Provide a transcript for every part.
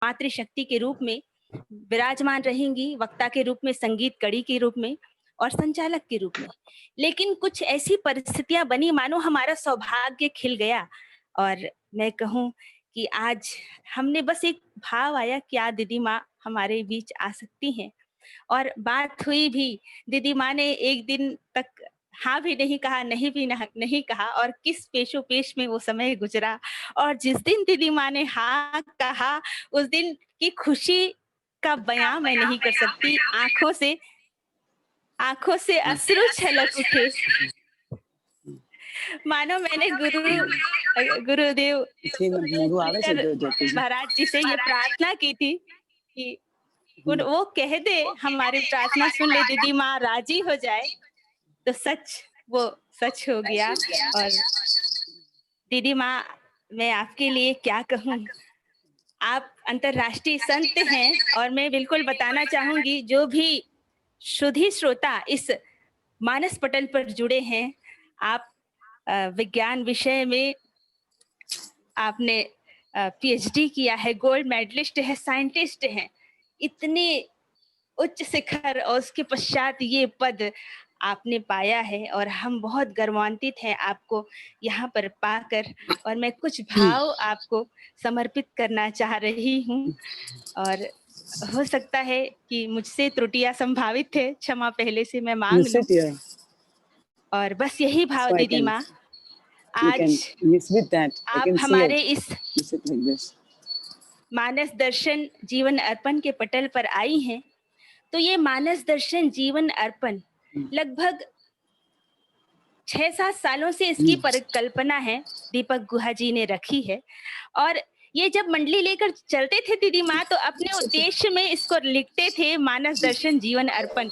मातृशक्ति के रूप में विराजमान रहेंगी, वक्ता के रूप में, संगीत कड़ी के रूप में और संचालक के रूप में। लेकिन कुछ ऐसी परिस्थितियां बनी मानो हमारा सौभाग्य खिल गया और मैं कहूँ कि आज हमने बस एक भाव आया कि आज दीदी माँ हमारे बीच आ सकती हैं और बात हुई भी। दीदी माँ ने एक दिन तक हाँ भी नहीं कहा, नहीं कहा और किस पेशोपेश में वो समय गुजरा। और जिस दिन दीदी माँ ने हाँ कहा, उस दिन की खुशी का बयां मैं नहीं कर सकती। आंखों से अश्रु छलक उठे, मानो मैंने गुरुदेव महाराज जी से ये प्रार्थना की थी कि वो कह दे, हमारी प्रार्थना सुन ले, दीदी माँ राजी हो जाए। तो वो सच हो गया। और दीदी माँ, मैं आपके लिए क्या कहूँ, आप अंतर्राष्ट्रीय संत हैं और मैं बिल्कुल बताना चाहूंगी जो भी शुद्धि श्रोता इस मानस पटल पर जुड़े हैं, आप विज्ञान विषय में आपने पीएचडी किया है, गोल्ड मेडलिस्ट है, साइंटिस्ट हैं, इतने उच्च शिखर और उसके पश्चात ये पद आपने पाया है और हम बहुत गर्वान्वित हैं आपको यहाँ पर पाकर। और मैं कुछ भाव आपको समर्पित करना चाह रही हूँ और हो सकता है कि मुझसे त्रुटियां संभावित है, क्षमा पहले से मैं मांग लूं। और बस यही भाव दीदी माँ, आज आप हमारे इस मानस दर्शन जीवन अर्पण के पटल पर आई हैं। तो ये मानस दर्शन जीवन अर्पण लगभग 6-7 सालों से इसकी परिकल्पना है, दीपक गुहा जी ने रखी है। और ये जब मंडली लेकर चलते थे दीदी माँ, तो अपने उद्देश्य में इसको लिखते थे मानस दर्शन जीवन अर्पण।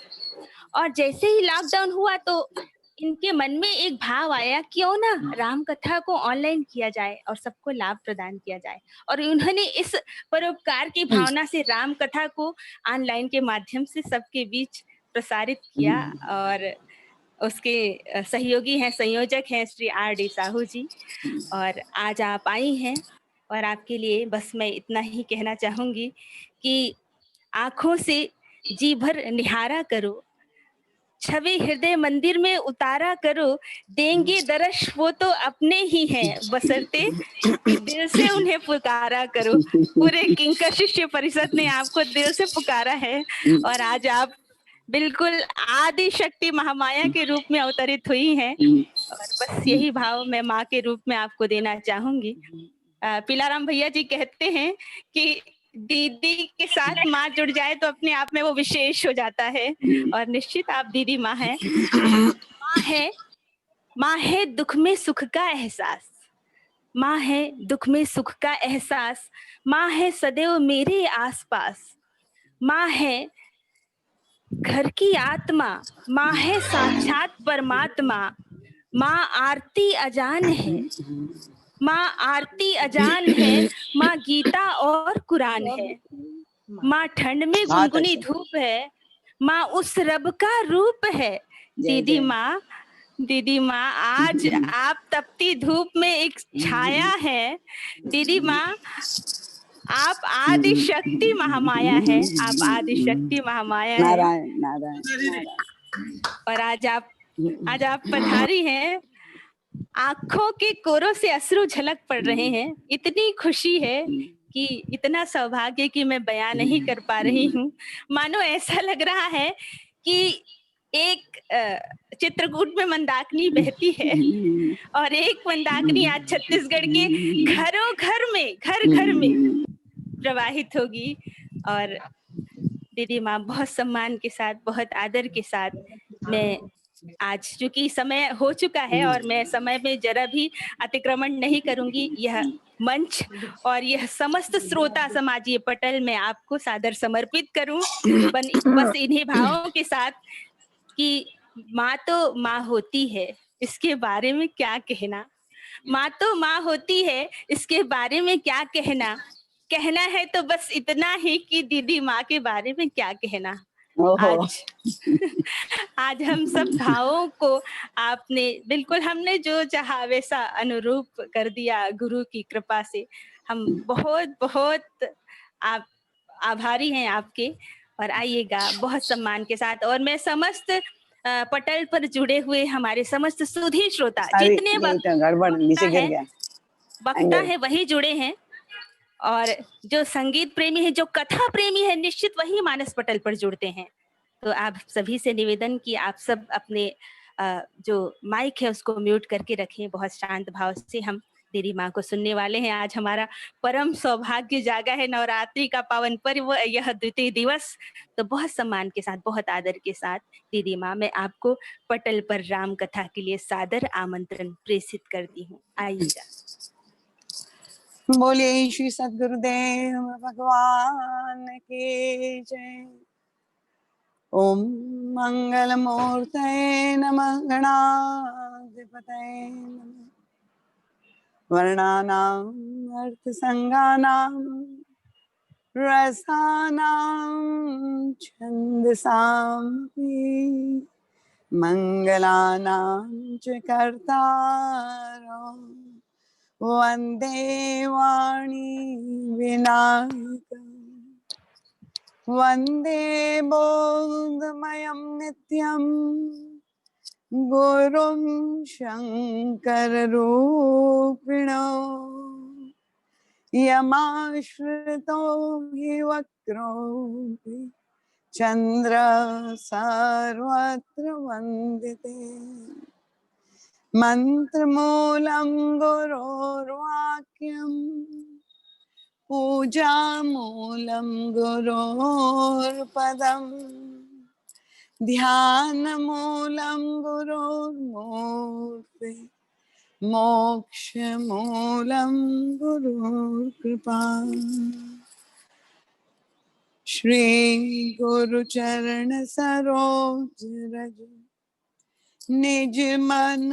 और जैसे ही लॉकडाउन हुआ तो इनके मन में एक भाव आया, क्यों ना राम कथा को ऑनलाइन किया जाए और सबको लाभ प्रदान किया जाए। और उन्होंने इस परोपकार की भावना से राम कथा को ऑनलाइन के माध्यम से सबके बीच प्रसारित किया। और उसके सहयोगी हैं, संयोजक हैं श्री R.D. साहू जी। और आज आप आई हैं और आपके लिए बस मैं इतना ही कहना चाहूंगी कि आंखों से जी भर निहारा करो, छवि हृदय मंदिर में उतारा करो, देंगे दर्श वो तो अपने ही हैं, बसरते दिल से उन्हें पुकारा करो। पूरे किंकर शिष्य परिषद ने आपको दिल से पुकारा है और आज आप बिल्कुल आदि शक्ति महामाया के रूप में अवतरित हुई हैं। और बस यही भाव मैं माँ के रूप में आपको देना चाहूंगी। पीलाराम भैया जी कहते हैं कि दीदी के साथ माँ जुड़ जाए तो अपने आप में वो विशेष हो जाता है। और निश्चित आप दीदी माँ हैं। माँ है दुख में सुख का एहसास, माँ है दुख में सुख का एहसास, माँ है सदैव मेरे आसपास, माँ है घर की आत्मा, माँ है साक्षात परमात्मा, माँ आरती अजान है, माँ आरती अजान है, माँ गीता और कुरान है, माँ ठंड में गुनगुनी धूप है, माँ उस रब का रूप है। दीदी माँ आज आप तपती धूप में एक छाया है। दीदी माँ आप आदि शक्ति महामाया है, आप आदि शक्ति महामाया है। और आज आप पधारी हैं, आंखों के कोरों से अश्रु झलक पड़ रहे हैं। इतनी खुशी है कि इतना सौभाग्य कि मैं बयान नहीं कर पा रही हूँ। मानो ऐसा लग रहा है कि एक चित्रकूट में मंदाकिनी बहती है और एक मंदाकिनी आज छत्तीसगढ़ के घर में प्रवाहित होगी। और दीदी माँ बहुत सम्मान के साथ, बहुत आदर के साथ मैं आज, चूंकि समय हो चुका है और मैं समय में जरा भी अतिक्रमण नहीं करूंगी, यह मंच और यह समस्त श्रोता समाज ये पटल में आपको सादर समर्पित करूं बस इन्हीं भावों के साथ कि माँ तो माँ होती है, इसके बारे में क्या कहना। माँ तो माँ होती है, इसके बारे में क्या कहना। कहना है तो बस इतना ही कि दीदी माँ के बारे में क्या कहना। आज हम सब भावों को आपने बिल्कुल, हमने जो चाहा वैसा अनुरूप कर दिया गुरु की कृपा से। हम बहुत बहुत आप आभारी हैं आपके। और आइएगा बहुत सम्मान के साथ। और मैं समस्त पटल पर जुड़े हुए हमारे समस्त सुधी श्रोता सारी जितने गड़बड़ नीचे गिर गया वक्ता है वही जुड़े हैं। और जो संगीत प्रेमी है, जो कथा प्रेमी है, निश्चित वही मानस पटल पर जुड़ते हैं। तो आप सभी से निवेदन कि आप सब अपने जो माइक है उसको म्यूट करके रखें। बहुत शांत भाव से हम तेरी माँ को सुनने वाले हैं। आज हमारा परम सौभाग्य जागा है, नवरात्रि का पावन पर्व, यह द्वितीय दिवस। तो बहुत सम्मान के साथ, बहुत आदर के साथ दीदी माँ, मैं आपको पटल पर राम कथा के लिए सादर आमंत्रण प्रेषित करती हूँ। आइएगा। बोलिए श्री सद्गुरुदेव भगवान की जय। ओम मंगल मूर्तये नमः, गणाधिपतये नमः, वर्णानाम् अर्थसंगानां रसानां छन्दसामपि मंगलानां च कर्तारम् वन्दे वाणी विनायकम् वन्दे बोधमयं नित्यं गुरुं शङ्कररूपिणो यमाश्रितो हि वक्रोऽपि चन्द्र सर्वत्र वन्दिते मन्त्रमूलं गुरोर्वाक्यम् पूजामूलं गुरोर्पदम् ध्यानमूलं गुरोर्मूर्ति मोक्षमूलं गुरोर्कृपा। श्री गुरुचरण सरोज रज निज मन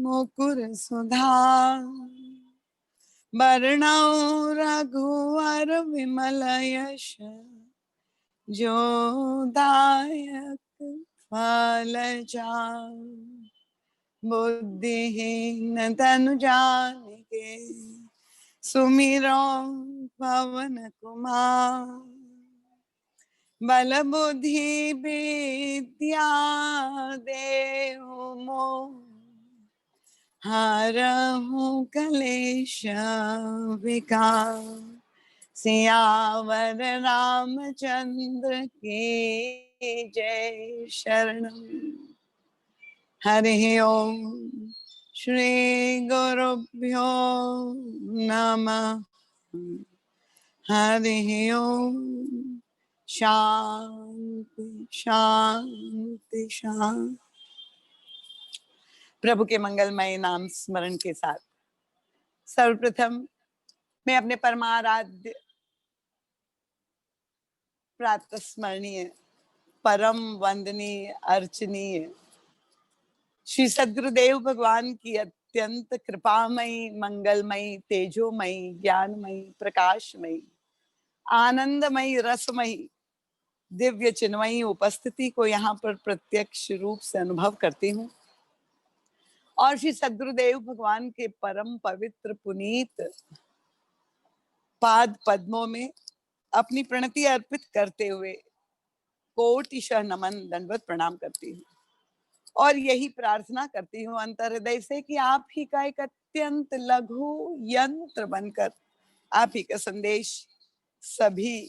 मुकुर सुधार वरणो रघुवर विमल यश जो दायक फल चार बुद्धिहीन तनु जानिके सुमिरो पवन कुमार बल बुद्धि विद्या देहु मोह हरहु कलेश विकार सियावर रामचंद्र की जय। शरणम हरि ओम श्री गुरुभ्यो नमः। हरि ओम शांति शांति शांति। प्रभु के मंगलमय नाम स्मरण के साथ सर्वप्रथम मैं अपने परमाराध्य प्रातः स्मरणीय परम वंदनीय अर्चनीय श्री सद्गुरुदेव भगवान की अत्यंत कृपामयी मंगलमयी तेजोमयी ज्ञानमयी प्रकाशमयी आनंदमयी रसमयी दिव्य चिन्मयी उपस्थिति को यहाँ पर प्रत्यक्ष रूप से अनुभव करती हूँ। और श्री सद्गुरुदेव भगवान के परम पवित्र पुनीत पाद पद्मों में अपनी प्रणति अर्पित करते हुए कोटिशः नमन दंडवत प्रणाम करती हूँ। और यही प्रार्थना करती हूँ अंतर्हृदय से कि आप ही का एक अत्यंत लघु यंत्र बनकर आप ही का संदेश सभी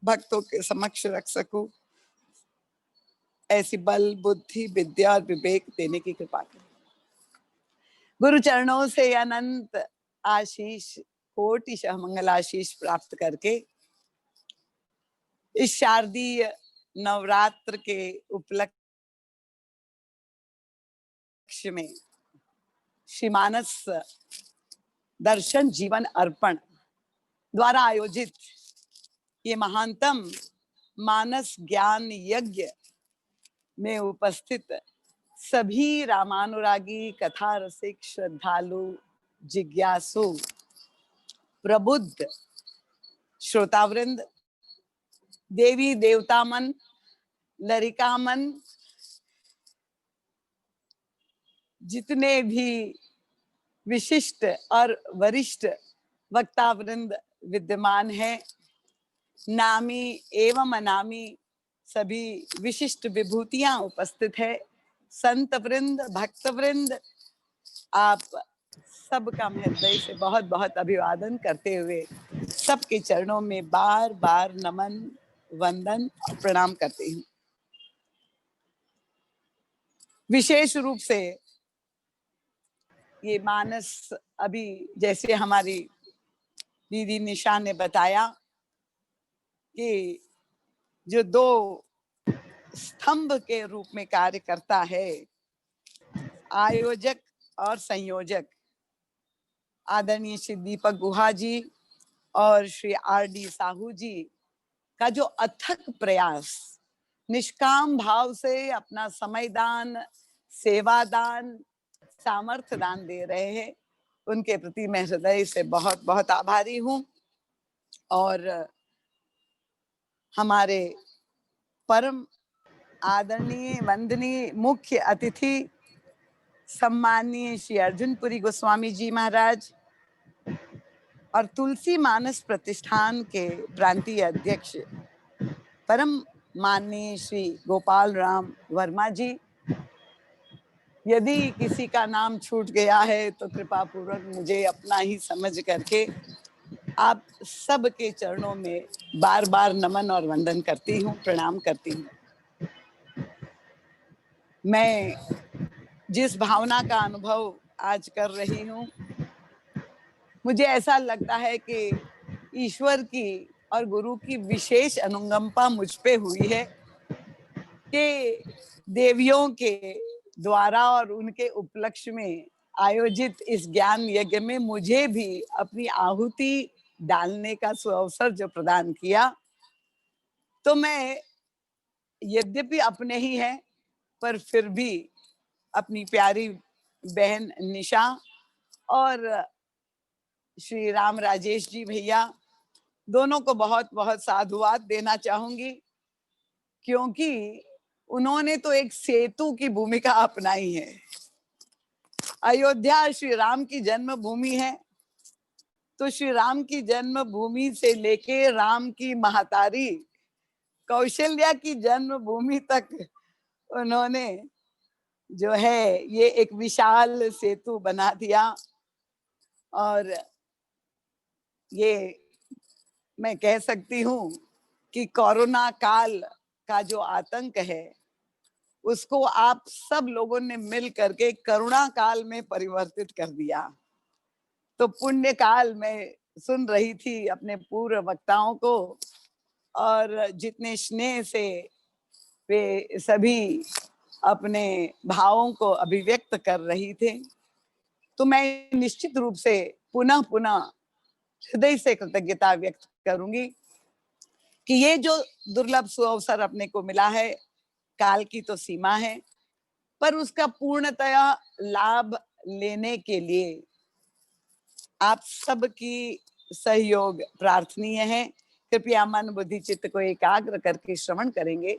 भक्तों के समक्ष रख सकूं, ऐसी बल बुद्धि विद्या और विवेक देने की कृपा करें। गुरु चरणों से अनंत आशीष कोटिशः मंगल आशीष प्राप्त करके इस शारदीय नवरात्र के उपलक्ष्य में श्री मानस दर्शन जीवन अर्पण द्वारा आयोजित ये महानतम मानस ज्ञान यज्ञ में उपस्थित सभी रामानुरागी कथा रसिक श्रद्धालु जिज्ञासु प्रबुद्ध श्रोतावृंद देवी देवता मन लरिका मन जितने भी विशिष्ट और वरिष्ठ वक्तावृंद विद्यमान है नामी एवं अनामी सभी विशिष्ट विभूतियां उपस्थित है। संत वृंद, भक्त वृंद, आप सबका मैं हृदय से बहुत बहुत अभिवादन करते हुए सबके चरणों में बार बार नमन, वंदन और प्रणाम करती हूँ। विशेष रूप से ये मानस, अभी जैसे हमारी दीदी निशा ने बताया कि जो दो स्तंभ के रूप में कार्य करता है, आयोजक और संयोजक, आदरणीय श्री दीपक गुहा जी और श्री R.D. साहू जी का जो अथक प्रयास, निष्काम भाव से अपना समय दान, सेवा दान, सामर्थ्य दान दे रहे हैं, उनके प्रति मैं हृदय से बहुत बहुत आभारी हूँ। और हमारे परम आदरणीय वंदनीय मुख्य अतिथि सम्माननीय श्री अर्जुनपुरी गोस्वामी जी महाराज और तुलसी मानस प्रतिष्ठान के प्रांतीय अध्यक्ष परम माननीय श्री गोपाल राम वर्मा जी, यदि किसी का नाम छूट गया है तो कृपा पूर्वक मुझे अपना ही समझ करके आप सबके चरणों में बार बार नमन और वंदन करती हूँ, प्रणाम करती हूँ। मैं जिस भावना का अनुभव आज कर रही हूँ, मुझे ऐसा लगता है कि ईश्वर की और गुरु की विशेष अनुकंपा मुझ पे हुई है कि देवियों के द्वारा और उनके उपलक्ष्य में आयोजित इस ज्ञान यज्ञ में मुझे भी अपनी आहुति डालने का सुअवसर जो प्रदान किया, तो मैं यद्यपि अपने ही हैं पर फिर भी अपनी प्यारी बहन निशा और श्री राम राजेश जी भैया दोनों को बहुत बहुत साधुवाद देना चाहूंगी, क्योंकि उन्होंने तो एक सेतु की भूमिका अपनाई है। अयोध्या श्री राम की जन्मभूमि है, तो श्री राम की जन्मभूमि से लेके राम की महतारी कौशल्या की जन्मभूमि तक उन्होंने जो है ये एक विशाल सेतु बना दिया। और ये मैं कह सकती हूँ कि कोरोना काल का जो आतंक है उसको आप सब लोगों ने मिल करके करुणा काल में परिवर्तित कर दिया। तो पुण्य काल में सुन रही थी अपने पूर्व वक्ताओं को, और जितने स्नेह से वे सभी अपने भावों को अभिव्यक्त कर रही थे, तो मैं निश्चित रूप से पुनः पुनः हृदय से कृतज्ञता व्यक्त करूंगी कि ये जो दुर्लभ सुअवसर अपने को मिला है, काल की तो सीमा है, पर उसका पूर्णतया लाभ लेने के लिए आप सबकी सहयोग प्रार्थनीय है। कृपया मन बुद्धि चित्त को एकाग्र करके श्रवण करेंगे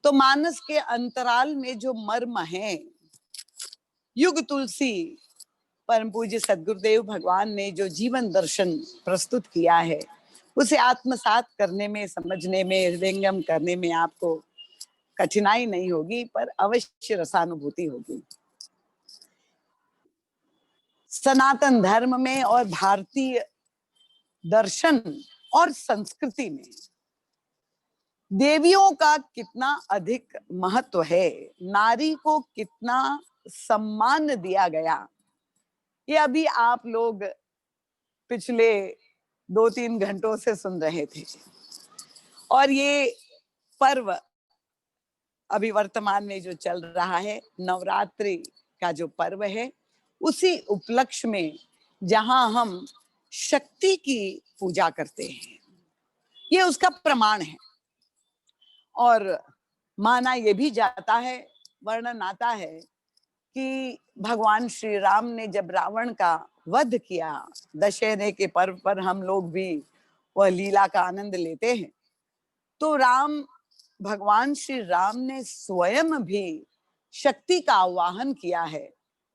तो मानस के अंतराल में जो मर्म है, युग तुलसी परम पूज्य सद्गुरुदेव भगवान ने जो जीवन दर्शन प्रस्तुत किया है, उसे आत्मसात करने में, समझने में, हृदयंगम करने में आपको कठिनाई नहीं होगी, पर अवश्य रसानुभूति होगी। सनातन धर्म में और भारतीय दर्शन और संस्कृति में देवियों का कितना अधिक महत्व है, नारी को कितना सम्मान दिया गया, ये अभी आप लोग पिछले 2-3 घंटों से सुन रहे थे। और ये पर्व अभी वर्तमान में जो चल रहा है, नवरात्रि का जो पर्व है, उसी उपलक्ष्य में जहां हम शक्ति की पूजा करते हैं, ये उसका प्रमाण है। और माना ये भी जाता है, वर्णन आता है कि भगवान श्री राम ने जब रावण का वध किया, दशहरे के पर्व पर हम लोग भी वह लीला का आनंद लेते हैं, तो भगवान श्री राम ने स्वयं भी शक्ति का आवाहन किया है।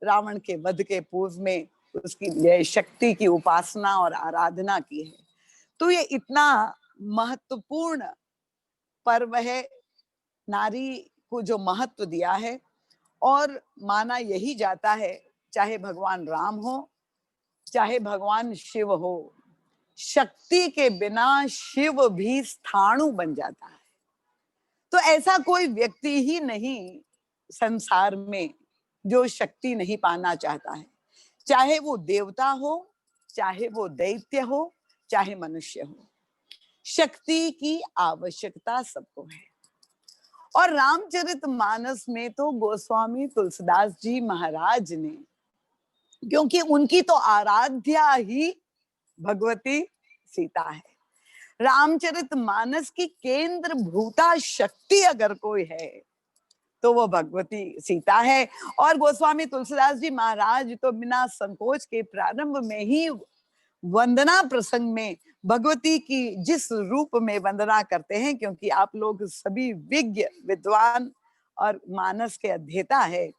रावण के वध के पूर्व में उसकी शक्ति की उपासना और आराधना की है। तो ये इतना महत्वपूर्ण पर्व है, नारी को जो महत्व दिया है। और माना यही जाता है, चाहे भगवान राम हो, चाहे भगवान शिव हो, शक्ति के बिना शिव भी स्थाणु बन जाता है। तो ऐसा कोई व्यक्ति ही नहीं संसार में जो शक्ति नहीं पाना चाहता है, चाहे वो देवता हो, चाहे वो दैत्य हो, चाहे मनुष्य हो। शक्ति की आवश्यकता सबको है। और रामचरितमानस में तो गोस्वामी तुलसीदास जी महाराज ने, क्योंकि उनकी तो आराध्या ही भगवती सीता है, रामचरितमानस की केंद्र भूता शक्ति अगर कोई है तो वो भगवती सीता है। और गोस्वामी तुलसीदास जी महाराज तो बिना संकोच के प्रारंभ में ही वंदना प्रसंग में भगवती की जिस रूप में वंदना करते हैं, क्योंकि आप लोग सभी विज्ञ विद्वान और मानस के अध्येता है,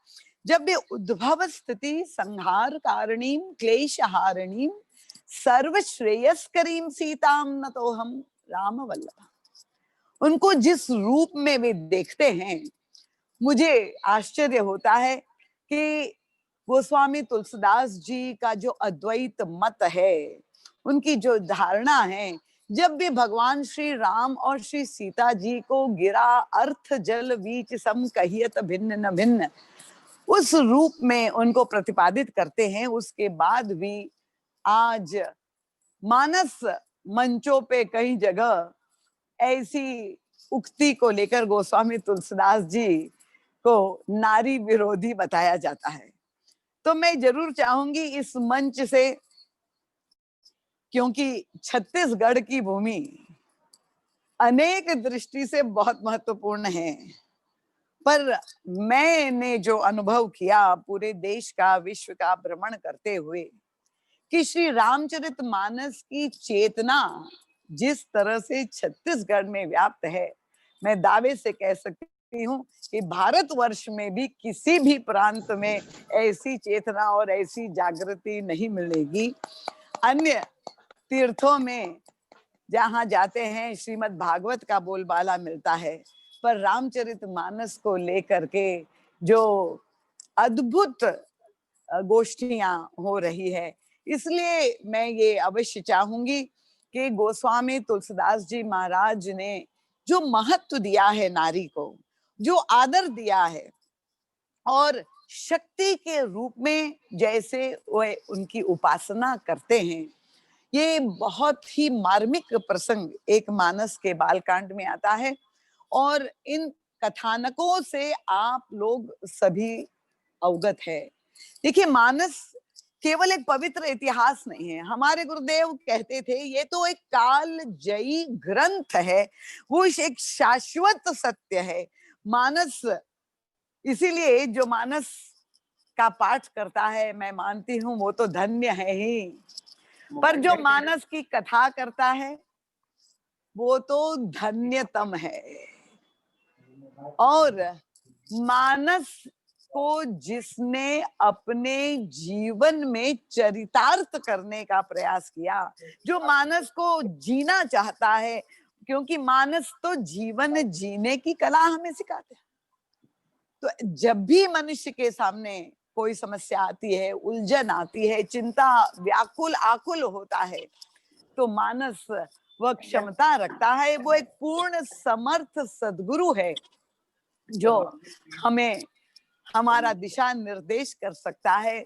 जब वे उद्भव स्थिति संहार कारणीम क्लेश हारणीम सर्वश्रेयस्करीम सीताम न तो हम राम वल्लभ, उनको जिस रूप में वे देखते हैं, मुझे आश्चर्य होता है कि गोस्वामी तुलसीदास जी का जो अद्वैत मत है, उनकी जो धारणा है, जब भी भगवान श्री राम और श्री सीता जी को गिरा अर्थ जल बीच सम कहियत भिन्न न भिन्न, उस रूप में उनको प्रतिपादित करते हैं। उसके बाद भी आज मानस मंचों पे कई जगह ऐसी उक्ति को लेकर गोस्वामी तुलसीदास जी को नारी विरोधी बताया जाता है। तो मैं जरूर चाहूंगी इस मंच से, क्योंकि छत्तीसगढ़ की भूमि अनेक दृष्टि से बहुत महत्वपूर्ण है, पर मैंने जो अनुभव किया पूरे देश का, विश्व का भ्रमण करते हुए, कि श्री रामचरितमानस की चेतना जिस तरह से छत्तीसगढ़ में व्याप्त है, मैं दावे से कह सकती हूँ कि भारतवर्ष में भी किसी भी प्रांत में ऐसी चेतना और ऐसी जागृति नहीं मिलेगी। अन्य तीर्थों में जहां जाते हैं श्रीमद् भागवत का बोलबाला मिलता है, पर रामचरितमानस को लेकर के जो अद्भुत गोष्ठियां हो रही है, इसलिए मैं ये अवश्य चाहूंगी कि गोस्वामी तुलसीदास जी महाराज ने जो महत्व दिया है नारी को, जो आदर दिया है, और शक्ति के रूप में जैसे वे उनकी उपासना करते हैं, ये बहुत ही मार्मिक प्रसंग एक मानस के बालकांड में आता है। और इन कथानकों से आप लोग सभी अवगत है। देखिए, मानस केवल एक पवित्र इतिहास नहीं है। हमारे गुरुदेव कहते थे ये तो एक काल जयी ग्रंथ है, वो एक शाश्वत सत्य है मानस। इसीलिए जो मानस का पाठ करता है, मैं मानती हूँ वो तो धन्य है ही, पर जो मानस की कथा करता है वो तो धन्यतम है। और मानस को जिसने अपने जीवन में चरितार्थ करने का प्रयास किया, जो मानस को जीना चाहता है, क्योंकि मानस तो जीवन जीने की कला हमें सिखाते हैं। तो जब भी मनुष्य के सामने कोई समस्या आती है, उलझन आती है, चिंता व्याकुल आकुल होता है, तो मानस वह क्षमता रखता है, वो एक पूर्ण समर्थ सद्गुरु है जो हमें हमारा दिशा निर्देश कर सकता है,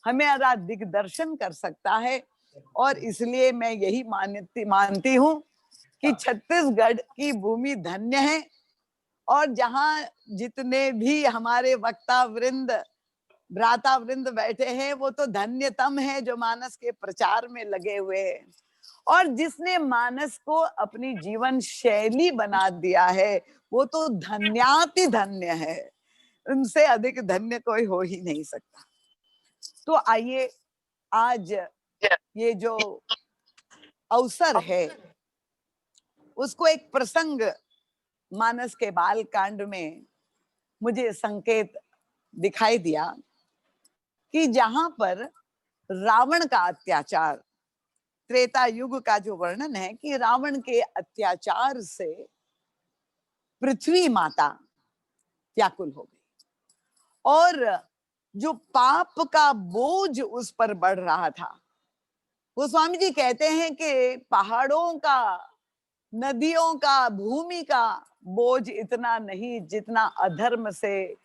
हमारा दिग्दर्शन कर सकता है। और इसलिए मैं यही मानती हूँ कि छत्तीसगढ़ की भूमि धन्य है, और जहां जितने भी हमारे वक्ता वृंद, भ्राता वृंद बैठे हैं, वो तो धन्यतम है जो मानस के प्रचार में लगे हुए हैं। और जिसने मानस को अपनी जीवन शैली बना दिया है, वो तो धन्याति धन्य है, उनसे अधिक धन्य कोई हो ही नहीं सकता। तो आइए, आज ये जो अवसर है, उसको एक प्रसंग मानस के बाल कांड में मुझे संकेत दिखाई दिया कि जहां पर रावण का अत्याचार त्रेता युग का जो वर्णन है कि रावण के अत्याचार से पृथ्वी माता व्याकुल हो गई और जो पाप का बोझ उस पर बढ़ रहा था, वो स्वामी जी कहते हैं कि पहाड़ों का, नदियों का, भूमि का बोझ इतना नहीं जितना अधर्म से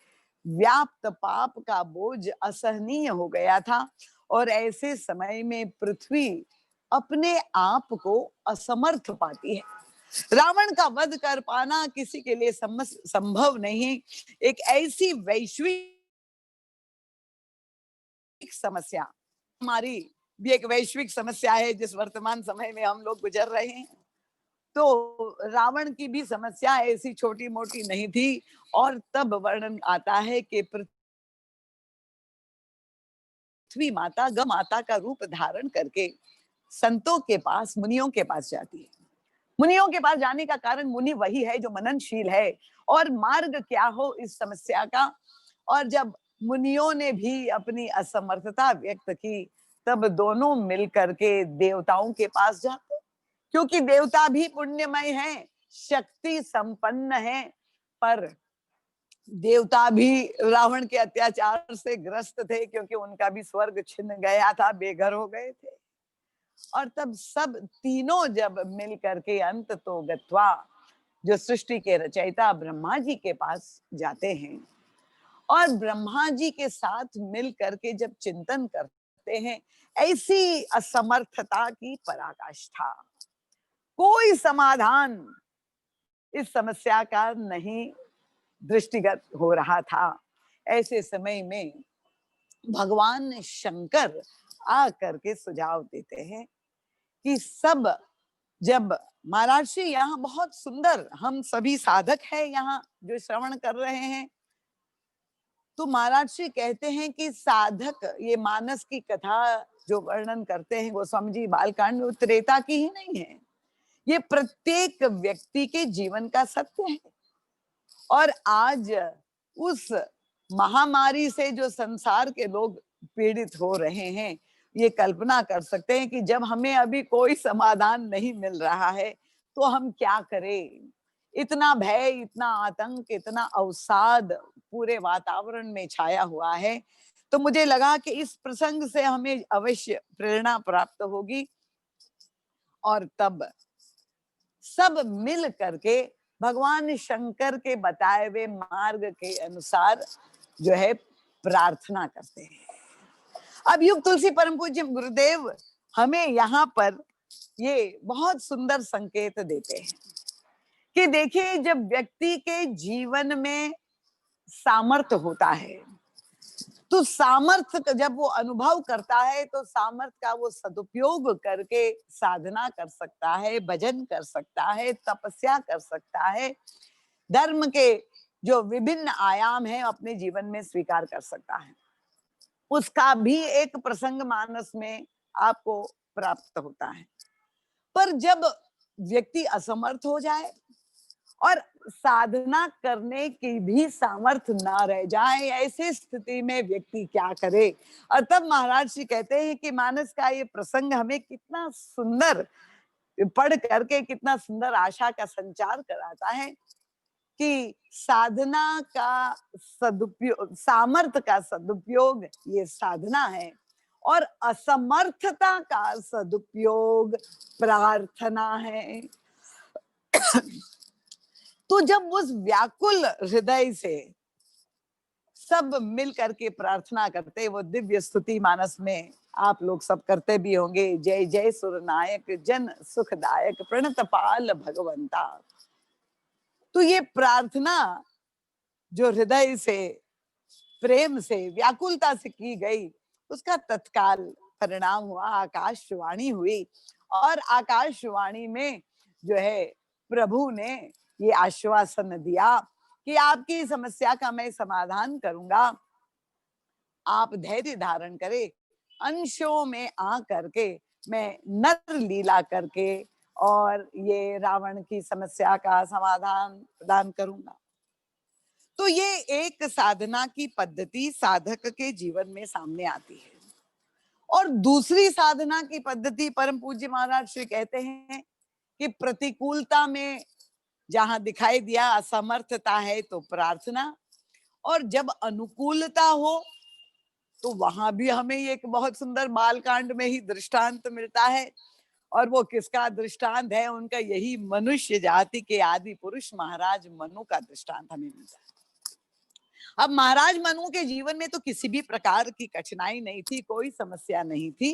व्याप्त पाप का बोझ असहनीय हो गया था। और ऐसे समय में पृथ्वी अपने आप को असमर्थ पाती है। रावण का वध कर पाना किसी के लिए संभव नहीं। एक ऐसी वैश्विक समस्या, हमारी भी एक वैश्विक समस्या है जिस वर्तमान समय में हम लोग गुजर रहे हैं, तो रावण की भी समस्या ऐसी छोटी मोटी नहीं थी। और तब वर्णन आता है कि पृथ्वी माता ग माता का रूप धारण करके संतों के पास, मुनियों के पास जाती है। मुनियों के पास जाने का कारण, मुनि वही है जो मननशील है और मार्ग क्या हो इस समस्या का। और जब मुनियों ने भी अपनी असमर्थता व्यक्त की, तब दोनों मिल करके देवताओं के पास जाते, क्योंकि देवता भी पुण्यमय हैं, शक्ति संपन्न हैं, पर देवता भी रावण के अत्याचार से ग्रस्त थे, क्योंकि उनका भी स्वर्ग छिन गया था, बेघर हो गए थे। और तब सब तीनों जब मिल करके अंत तो गत्वा, जो सृष्टि के रचयिता ब्रह्मा जी के पास जाते हैं और ब्रह्मा जी के साथ मिल करके जब चिंतन करते हैं, ऐसी असमर्थता की पराकाष्ठा, कोई समाधान इस समस्या का नहीं दृष्टिगत हो रहा था। ऐसे समय में भगवान शंकर आ करके सुझाव देते हैं कि सब, जब महाराज जी यहाँ बहुत सुंदर, हम सभी साधक हैं यहाँ जो श्रवण कर रहे हैं, तो महाराज जी कहते हैं कि साधक, ये मानस की कथा जो वर्णन करते हैं गोस्वामी जी बालकांड में, त्रेता की ही नहीं है, ये प्रत्येक व्यक्ति के जीवन का सत्य है। और आज उस महामारी से जो संसार के लोग पीड़ित हो रहे हैं, ये कल्पना कर सकते हैं कि जब हमें अभी कोई समाधान नहीं मिल रहा है तो हम क्या करें। इतना भय, इतना आतंक, इतना अवसाद पूरे वातावरण में छाया हुआ है। तो मुझे लगा कि इस प्रसंग से हमें अवश्य प्रेरणा प्राप्त होगी और तब सब मिल करके भगवान शंकर के बताए हुए मार्ग के अनुसार जो है प्रार्थना करते हैं। अब युग तुलसी परम पूज्य गुरुदेव हमें यहाँ पर ये बहुत सुंदर संकेत देते हैं कि देखिए, जब व्यक्ति के जीवन में सामर्थ्य होता है, तो सामर्थ्य जब वो अनुभव करता है तो सामर्थ्य का वो सदुपयोग करके साधना कर सकता है, भजन कर सकता है, तपस्या कर सकता है, धर्म के जो विभिन्न आयाम हैं अपने जीवन में स्वीकार कर सकता है। उसका भी एक प्रसंग मानस में आपको प्राप्त होता है। पर जब व्यक्ति असमर्थ हो जाए और साधना करने की भी सामर्थ्य ना रह जाए, ऐसे स्थिति में व्यक्ति क्या करे। और तब महाराज जी कहते हैं कि मानस का ये प्रसंग हमें कितना सुंदर पढ़ करके कितना सुंदर आशा का संचार कराता है कि साधना का सदुपयोग, सामर्थ्य का सदुपयोग ये साधना है और असमर्थता का सदुपयोग प्रार्थना है। तो जब उस व्याकुल हृदय से सब मिल करके प्रार्थना करते, वो दिव्य स्तुति मानस में आप लोग सब करते भी होंगे, जय जय सुरनायक जन सुखदायक प्रणत पाल भगवंता। तो ये प्रार्थना जो हृदय से, प्रेम से, व्याकुलता से की गई, उसका तत्काल परिणाम हुआ, आकाशवाणी हुई। और आकाशवाणी में जो है प्रभु ने ये आश्वासन दिया कि आपकी समस्या का मैं समाधान करूंगा, आप धैर्य धारण करें, अंशों में आ करके मैं नर लीला करके और ये रावण की समस्या का समाधान प्रदान करूंगा। तो ये एक साधना की पद्धति साधक के जीवन में सामने आती है और दूसरी साधना की पद्धति परम पूज्य महाराज श्री कहते हैं कि प्रतिकूलता में जहां दिखाई दिया असमर्थता है तो प्रार्थना, और जब अनुकूलता हो तो वहां भी हमें एक बहुत सुंदर बालकांड में ही दृष्टांत मिलता है। और वो किसका दृष्टांत है? उनका यही मनुष्य जाति के आदि पुरुष महाराज मनु का दृष्टांत हमें मिलता है। अब महाराज मनु के जीवन में तो किसी भी प्रकार की कठिनाई नहीं थी, कोई समस्या नहीं थी,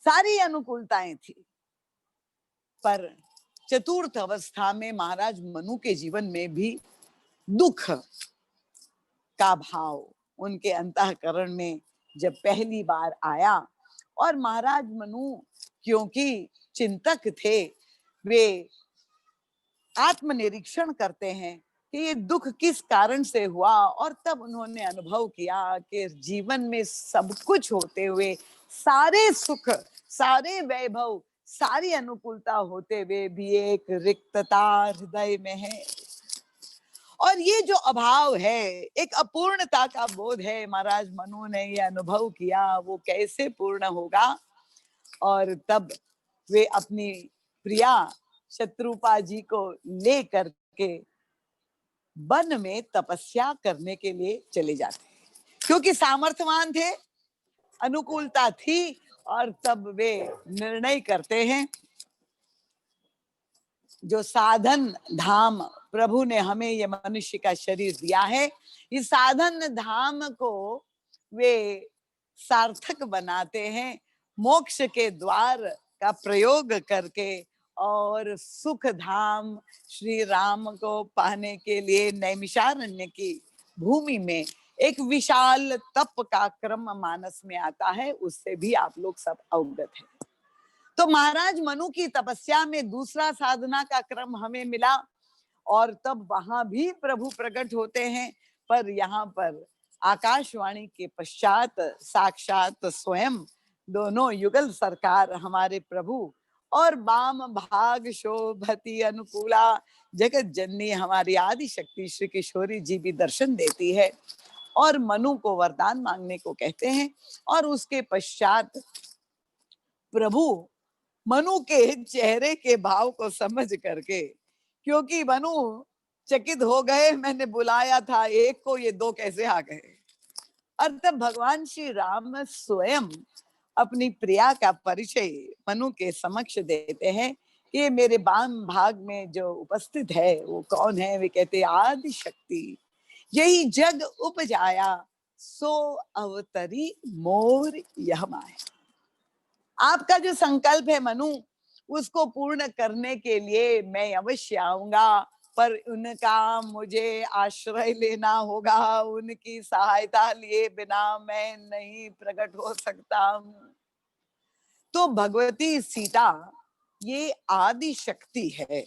सारी अनुकूलताएं थी। पर चतुर्थ अवस्था में महाराज मनु के जीवन में भी दुख का भाव उनके अंतःकरण में जब पहली बार आया, और महाराज मनु क्योंकि चिंतक थे, वे आत्मनिरीक्षण करते हैं कि ये दुख किस कारण से हुआ, और तब उन्होंने अनुभव किया कि जीवन में सब कुछ होते हुए, सारे सुख, सारे वैभव, सारी अनुकूलता होते हुए भी एक रिक्तता हृदय में है। और ये जो अभाव है, एक अपूर्णता का बोध है, महाराज मनु ने ये अनुभव किया, वो कैसे पूर्ण होगा। और तब वे अपनी प्रिया शत्रुपा जी को ले करके वन में तपस्या करने के लिए चले जाते हैं, क्योंकि सामर्थ्यवान थे, अनुकूलता थी। और तब वे निर्णय करते हैं, जो साधन धाम प्रभु ने हमें ये मनुष्य का शरीर दिया है, इस साधन धाम को वे सार्थक बनाते हैं मोक्ष के द्वार का प्रयोग करके, और सुख धाम श्री राम को पाने के लिए नैमिषारण्य की भूमि में एक विशाल तप का क्रम मानस में आता है, उससे भी आप लोग सब अवगत हैं। तो महाराज मनु की तपस्या में दूसरा साधना का क्रम हमें मिला, और तब वहां भी प्रभु प्रकट होते हैं। पर यहाँ पर आकाशवाणी के पश्चात साक्षात स्वयं दोनों युगल सरकार हमारे प्रभु, और वाम भाग शोभती अनुकूला जगत जननी हमारी आदि शक्ति श्री किशोरी जी भी दर्शन देती है, और मनु को वरदान मांगने को कहते हैं। और उसके पश्चात प्रभु मनु के चेहरे के भाव को समझ करके, क्योंकि मनु चकित हो गए, मैंने बुलाया था एक को, ये दो कैसे आ गए। और तब भगवान श्री राम स्वयं अपनी प्रिया का परिचय मनु के समक्ष देते हैं कि ये मेरे वाम भाग में जो उपस्थित है वो कौन है। वे कहते आदि शक्ति यही जग उपजाया, सो अवतरी मोर यह माया। आपका जो संकल्प है मनु, उसको पूर्ण करने के लिए मैं अवश्य आऊंगा, पर उनका मुझे आश्रय लेना होगा, उनकी सहायता लिए बिना मैं नहीं प्रकट हो सकता हूं। तो भगवती सीता ये आदि शक्ति है।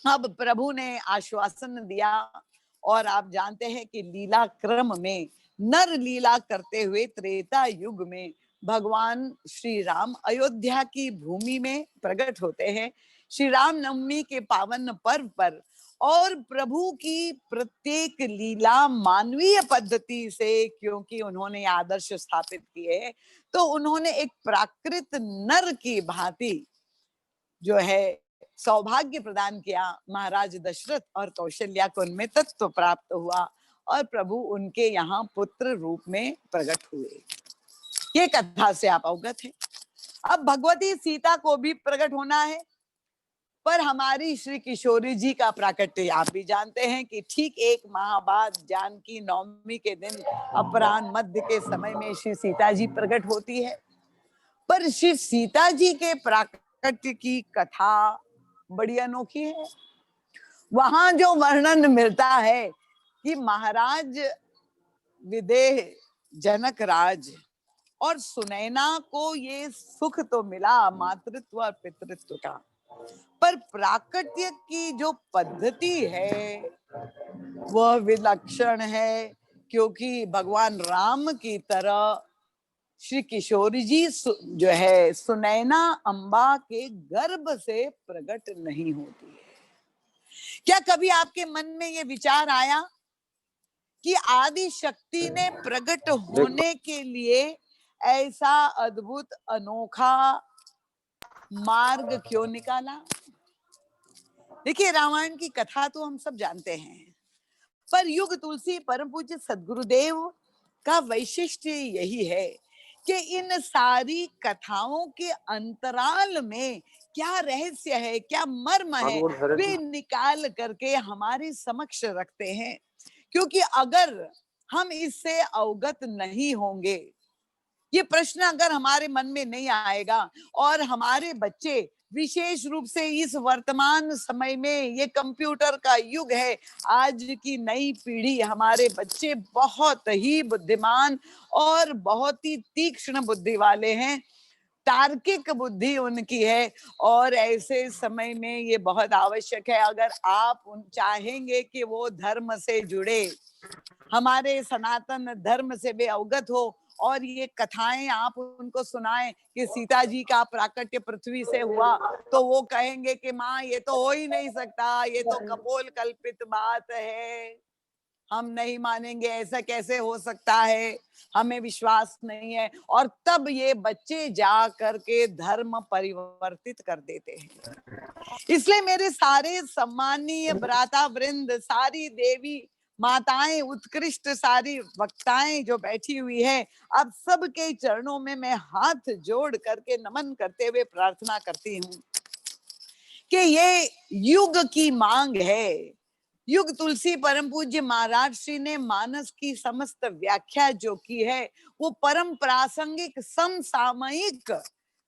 अब प्रभु ने आश्वासन दिया, और आप जानते हैं कि लीला क्रम में नर लीला करते हुए त्रेता युग में भगवान श्री राम अयोध्या की भूमि में प्रकट होते हैं श्री राम नवमी के पावन पर्व पर। और प्रभु की प्रत्येक लीला मानवीय पद्धति से, क्योंकि उन्होंने आदर्श स्थापित किए, तो उन्होंने एक प्राकृत नर की भांति जो है सौभाग्य प्रदान किया। महाराज दशरथ और कौशल्या को उनमें तत्व प्राप्त हुआ, और प्रभु उनके यहाँ पुत्र रूप में प्रकट हुए। ये कथा से आप अवगत हैं। अब भगवती सीता को भी प्रकट होना है, पर हमारी श्री किशोरी जी का प्राकट्य आप भी जानते हैं कि ठीक एक माह बाद जानकी नवमी के दिन अपराह्न मध्य के समय में श्री सीता जी प्रकट होती है। पर श्री सीता जी के प्राकट्य की कथा बड़ी अनोखी है। वहां जो वर्णन मिलता है कि महाराज विदेह जनक राज और सुनैना को ये सुख तो मिला मातृत्व और पितृत्व का, पर प्राकट्य की जो पद्धति है वह विलक्षण है, क्योंकि भगवान राम की तरह श्री किशोरी जी जो है सुनैना अंबा के गर्भ से प्रकट नहीं होती है। क्या कभी आपके मन में ये विचार आया कि आदि शक्ति ने प्रकट होने के लिए ऐसा अद्भुत अनोखा मार्ग क्यों निकाला? देखिए, रामायण की कथा तो हम सब जानते हैं, पर युग तुलसी परम पूज्य सद्गुरुदेव का वैशिष्ट्य यही है कि इन सारी कथाओं के अंतराल में क्या रहस्य है, क्या मर्म है, वे निकाल करके हमारे समक्ष रखते हैं। क्योंकि अगर हम इससे अवगत नहीं होंगे, ये प्रश्न अगर हमारे मन में नहीं आएगा, और हमारे बच्चे विशेष रूप से इस वर्तमान समय में, ये कंप्यूटर का युग है, आज की नई पीढ़ी, हमारे बच्चे बहुत ही बुद्धिमान और बहुत ही तीक्ष्ण बुद्धि वाले हैं, तार्किक बुद्धि उनकी है। और ऐसे समय में ये बहुत आवश्यक है, अगर आप उन चाहेंगे कि वो धर्म से जुड़े, हमारे सनातन धर्म से वे अवगत हो, और ये कथाएं आप उनको सुनाएं कि सीता जी का प्राकट्य पृथ्वी से हुआ, तो वो कहेंगे कि माँ ये तो हो ही नहीं सकता, ये तो कपोल कल्पित बात है, हम नहीं मानेंगे, ऐसा कैसे हो सकता है, हमें विश्वास नहीं है। और तब ये बच्चे जा करके धर्म परिवर्तित कर देते हैं। इसलिए मेरे सारे सम्मानीय भ्राता वृंद, सारी देवी माताएं, उत्कृष्ट सारी वक्ताएं जो बैठी हुई है, अब सबके चरणों में मैं हाथ जोड़ करके नमन करते हुए प्रार्थना करती हूँ कि ये युग की मांग है। युग तुलसी परम पूज्य महाराज श्री ने मानस की समस्त व्याख्या जो की है, वो परम प्रासंगिक समसामयिक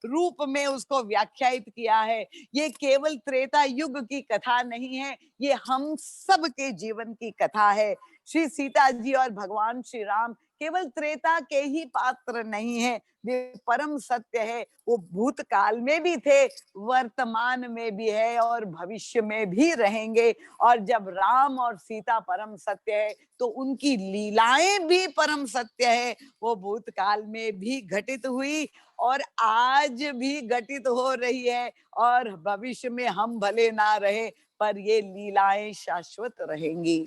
रूप में उसको व्याख्यायित किया है। ये केवल त्रेता युग की कथा नहीं है, ये हम सब के जीवन की कथा है। श्री सीता जी और भगवान श्री राम केवल त्रेता के ही पात्र नहीं है, वे परम सत्य है। वो भूतकाल में भी थे, वर्तमान में भी है, और भविष्य में भी रहेंगे। और जब राम और सीता परम सत्य है, तो उनकी लीलाएं भी परम सत्य है। वो भूतकाल में भी घटित हुई, और आज भी घटित हो रही है, और भविष्य में हम भले ना रहे, पर ये लीलाएं शाश्वत रहेंगी।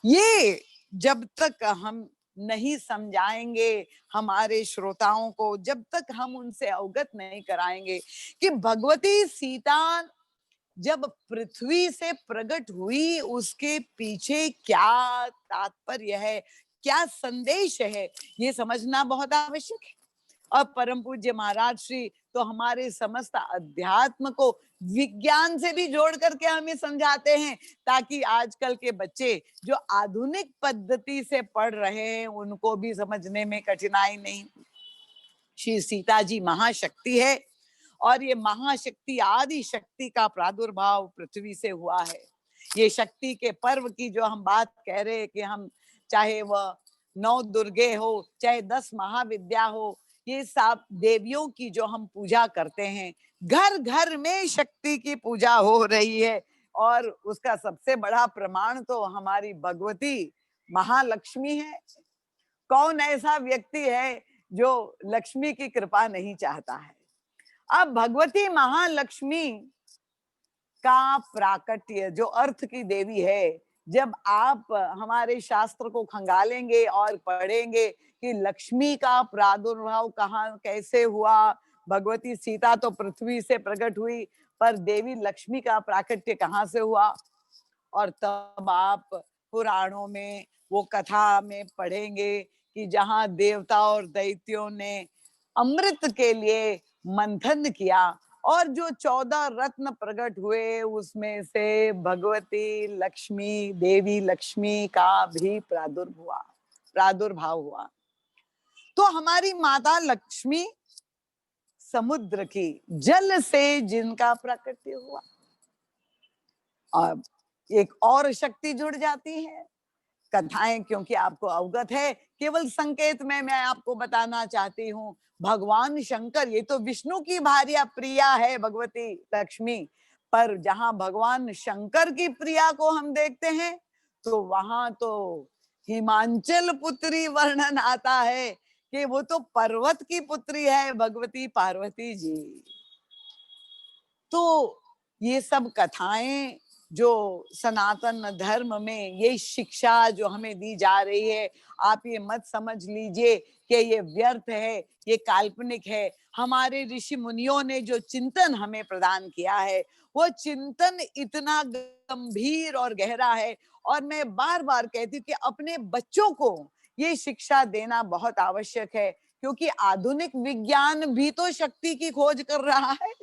ये जब तक हम नहीं समझाएंगे हमारे श्रोताओं को, जब तक हम उनसे अवगत नहीं कराएंगे कि भगवती सीता जब पृथ्वी से प्रकट हुई, उसके पीछे क्या तात्पर्य है, क्या संदेश है, ये समझना बहुत आवश्यक है। और परम पूज्य महाराज श्री तो हमारे समस्त अध्यात्म को विज्ञान से भी जोड़ करके हमें समझाते हैं, ताकि आजकल के बच्चे जो आधुनिक पद्धति से पढ़ रहे हैं, उनको भी समझने में कठिनाई नहीं। श्री सीता जी महाशक्ति है, और ये महाशक्ति आदि शक्ति का प्रादुर्भाव पृथ्वी से हुआ है। ये शक्ति के पर्व की जो हम बात कह रहे हैं कि हम, चाहे वह 9 दुर्गे हो, चाहे 10 महाविद्या हो, ये सब देवियों की जो हम पूजा करते हैं, घर घर में शक्ति की पूजा हो रही है। और उसका सबसे बड़ा प्रमाण तो हमारी भगवती महालक्ष्मी है। कौन ऐसा व्यक्ति है जो लक्ष्मी की कृपा नहीं चाहता है? अब भगवती महालक्ष्मी का प्राकट्य जो अर्थ की देवी है, जब आप हमारे शास्त्र को खंगालेंगे और पढ़ेंगे कि लक्ष्मी का प्रादुर्भाव कहाँ कैसे हुआ, भगवती सीता तो पृथ्वी से प्रकट हुई, पर देवी लक्ष्मी का प्राकट्य कहाँ से हुआ, और तब आप पुराणों में वो कथा में पढ़ेंगे कि जहां देवता और दैत्यों ने अमृत के लिए मंथन किया, और जो 14 रत्न प्रकट हुए, उसमें से भगवती लक्ष्मी, देवी लक्ष्मी का भी प्रादुर्भाव हुआ। तो हमारी माता लक्ष्मी समुद्र की जल से जिनका प्राकट्य हुआ, अब एक और शक्ति जुड़ जाती है। कथाएं क्योंकि आपको अवगत है, केवल संकेत में मैं आपको बताना चाहती हूँ, भगवान शंकर, ये तो विष्णु की भार्या प्रिया है भगवती लक्ष्मी, पर जहां भगवान शंकर की प्रिया को हम देखते हैं, तो वहां तो हिमांचल पुत्री वर्णन आता है कि वो तो पर्वत की पुत्री है भगवती पार्वती जी। तो ये सब कथाएं जो सनातन धर्म में ये शिक्षा जो हमें दी जा रही है, आप ये मत समझ लीजिए कि ये व्यर्थ है, ये काल्पनिक है। हमारे ऋषि मुनियों ने जो चिंतन हमें प्रदान किया है, वो चिंतन इतना गंभीर और गहरा है। और मैं बार बार कहती हूँ कि अपने बच्चों को ये शिक्षा देना बहुत आवश्यक है, क्योंकि आधुनिक विज्ञान भी तो शक्ति की खोज कर रहा है।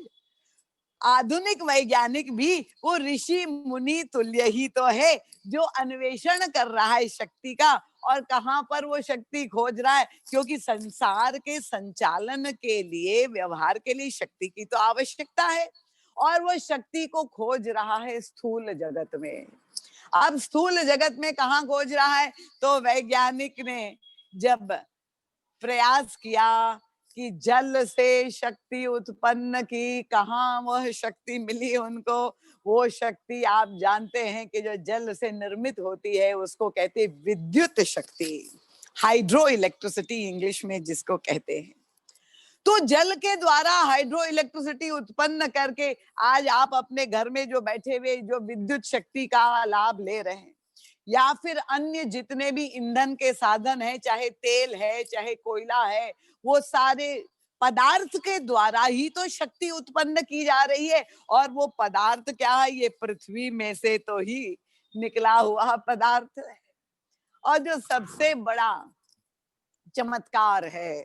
आधुनिक वैज्ञानिक भी वो ऋषि मुनि तुल्य ही तो है, जो अन्वेषण कर रहा है शक्ति का। और कहां पर वो शक्ति खोज रहा है, क्योंकि संसार के संचालन के लिए, व्यवहार के लिए शक्ति की तो आवश्यकता है। और वो शक्ति को खोज रहा है स्थूल जगत में। अब स्थूल जगत में कहाँ खोज रहा है? तो वैज्ञानिक ने जब प्रयास किया कि जल से शक्ति उत्पन्न की, कहाँ वह शक्ति मिली उनको? वो शक्ति आप जानते हैं कि जो जल से निर्मित होती है उसको कहते हैं विद्युत शक्ति, हाइड्रो इलेक्ट्रिसिटी इंग्लिश में जिसको कहते हैं। तो जल के द्वारा हाइड्रो इलेक्ट्रिसिटी उत्पन्न करके आज आप अपने घर में जो बैठे हुए जो विद्युत शक्ति का लाभ ले रहे हैं, या फिर अन्य जितने भी ईंधन के साधन है, चाहे तेल है, चाहे कोयला है, वो सारे पदार्थ के द्वारा ही तो शक्ति उत्पन्न की जा रही है। और वो पदार्थ क्या है? ये पृथ्वी में से तो ही निकला हुआ पदार्थ है। और जो सबसे बड़ा चमत्कार है,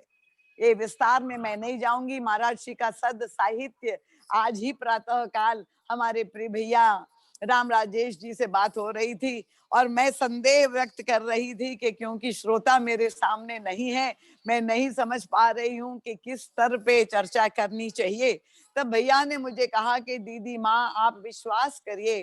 ये विस्तार में मैं नहीं जाऊंगी, महाराज श्री का सद साहित्य। आज ही प्रातः काल हमारे प्रिय भैया राम राजेश जी से बात हो रही थी, और मैं संदेह व्यक्त कर रही थी कि क्योंकि श्रोता मेरे सामने नहीं है, मैं नहीं समझ पा रही हूँ कि किस स्तर पे चर्चा करनी चाहिए। तब भैया ने मुझे कहा कि दीदी माँ, आप विश्वास करिए,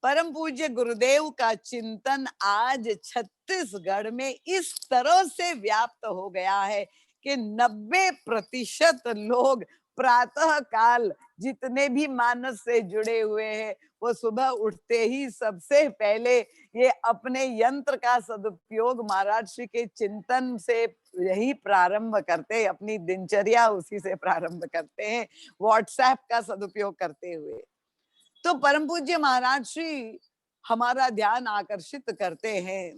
परम पूज्य गुरुदेव का चिंतन आज छत्तीसगढ़ में इस तरह से व्याप्त हो गया है कि 90% लोग प्रातः काल जितने भी मानस से जुड़े हुए हैं, वो सुबह उठते ही सबसे पहले ये अपने यंत्र का सदुपयोग महाराज श्री के चिंतन से यही प्रारंभ करते हैं, अपनी दिनचर्या उसी से प्रारंभ करते हैं, व्हाट्सएप का सदुपयोग करते हुए। तो परम पूज्य महाराज श्री हमारा ध्यान आकर्षित करते हैं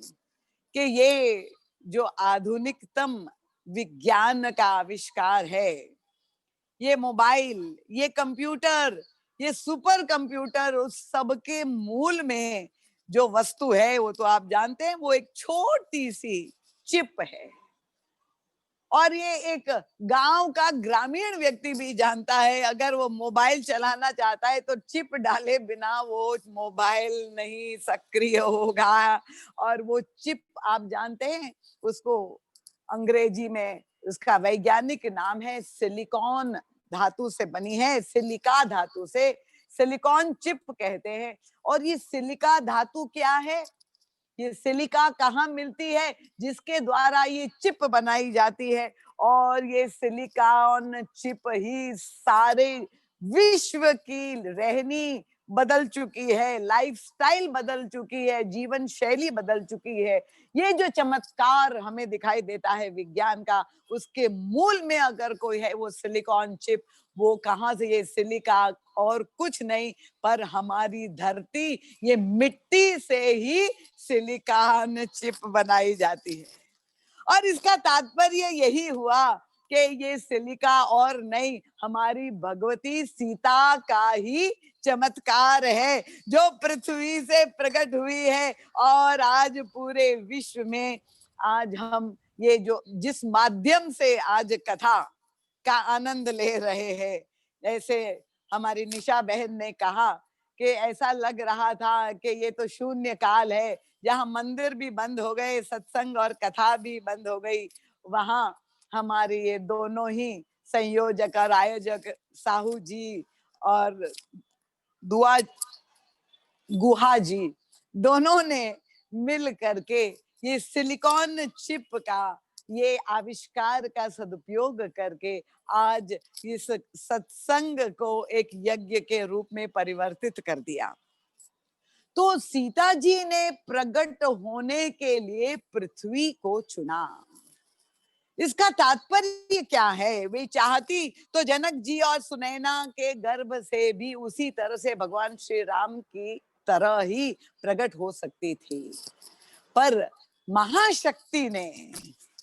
कि ये जो आधुनिकतम विज्ञान का आविष्कार है, ये मोबाइल, ये कंप्यूटर, ये सुपर कंप्यूटर, उस सब के मूल में जो वस्तु है वो तो आप जानते हैं, वो एक छोटी सी चिप है। और ये एक गांव का ग्रामीण व्यक्ति भी जानता है, अगर वो मोबाइल चलाना चाहता है तो चिप डाले बिना वो मोबाइल नहीं सक्रिय होगा। और वो चिप आप जानते हैं, उसको अंग्रेजी में उसका वैज्ञानिक नाम है सिलिकॉन धातु से बनी है, सिलिका धातु से सिलिकॉन चिप कहते हैं। और ये सिलिका धातु क्या है? ये सिलिका कहाँ मिलती है? जिसके द्वारा ये चिप बनाई जाती है। और ये सिलिकॉन चिप ही सारे विश्व की रहनी बदल चुकी है, लाइफस्टाइल बदल चुकी है, जीवन शैली बदल चुकी है। ये जो चमत्कार हमें दिखाई देता है विज्ञान का, उसके मूल में अगर कोई है वो सिलिकॉन चिप। वो कहाँ से? ये सिलिका और कुछ नहीं, पर हमारी धरती, ये मिट्टी से ही सिलिकॉन चिप बनाई जाती है। और इसका तात्पर्य यही हुआ कि ये सिलिका और नहीं, हमारी भगवती सीता का ही चमत्कार है, जो पृथ्वी से प्रकट हुई है। और आज पूरे विश्व में आज हम ये जो जिस माध्यम से आज कथा का आनंद ले रहे हैं, जैसे हमारी निशा बहन ने कहा कि ऐसा लग रहा था कि ये तो शून्य काल है, जहाँ मंदिर भी बंद हो गए, सत्संग और कथा भी बंद हो गई। वहां हमारे ये दोनों ही संयोजक और आयोजक साहू जी और दुआ गुहा जी, दोनों ने मिल करके ये सिलिकॉन चिप का ये आविष्कार का सदुपयोग करके आज इस सत्संग को एक यज्ञ के रूप में परिवर्तित कर दिया। तो सीता जी ने प्रकट होने के लिए पृथ्वी को चुना। इसका तात्पर्य क्या है? वे चाहती तो जनक जी और सुनैना के गर्भ से भी उसी तरह से भगवान श्री राम की तरह ही प्रकट हो सकती थी, पर महाशक्ति ने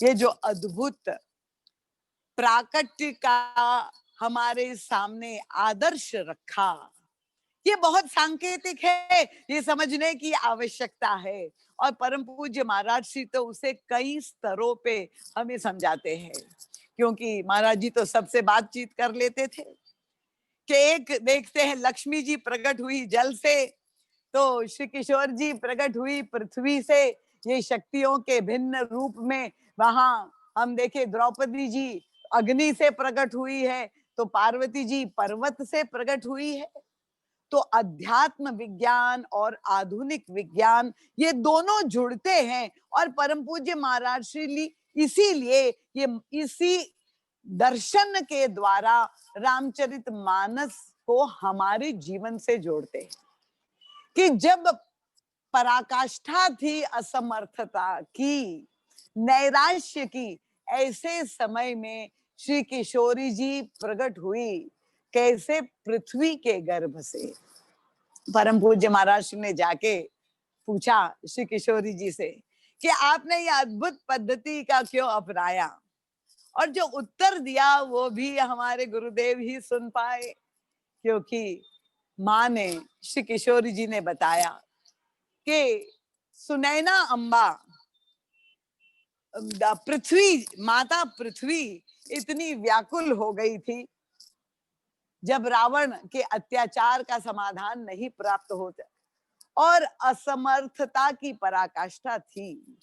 ये जो अद्भुत प्राकट्य का हमारे सामने आदर्श रखा, ये बहुत सांकेतिक है, ये समझने की आवश्यकता है। और परम पूज्य महाराज जी तो उसे कई स्तरों पे हमें समझाते हैं, क्योंकि महाराज जी तो सबसे बातचीत कर लेते थे कि एक देखते हैं लक्ष्मी जी प्रकट हुई जल से, तो श्री किशोर जी प्रकट हुई पृथ्वी से, ये शक्तियों के भिन्न रूप में। वहां हम देखे द्रौपदी जी अग्नि से प्रकट हुई है, तो पार्वती जी पर्वत से प्रकट हुई है। तो अध्यात्म विज्ञान और आधुनिक विज्ञान ये दोनों जुड़ते हैं, और परम पूज्य महाराज श्री इसीलिए ये इसी दर्शन के द्वारा रामचरित मानस को हमारे जीवन से जोड़ते हैं कि जब पराकाष्ठा थी असमर्थता की, नैराश्य की, ऐसे समय में श्री किशोरी जी प्रकट हुई, कैसे पृथ्वी के गर्भ से। परम पूज्य महाराज ने जाके पूछा श्री किशोरी जी से कि आपने ये अद्भुत पद्धति का क्यों अपनाया, और जो उत्तर दिया वो भी हमारे गुरुदेव ही सुन पाए, क्योंकि माँ ने, श्री किशोरी जी ने बताया कि सुनैना अम्बा, पृथ्वी माता पृथ्वी इतनी व्याकुल हो गई थी जब रावण के अत्याचार का समाधान नहीं प्राप्त होता और असमर्थता की पराकाष्ठा थी।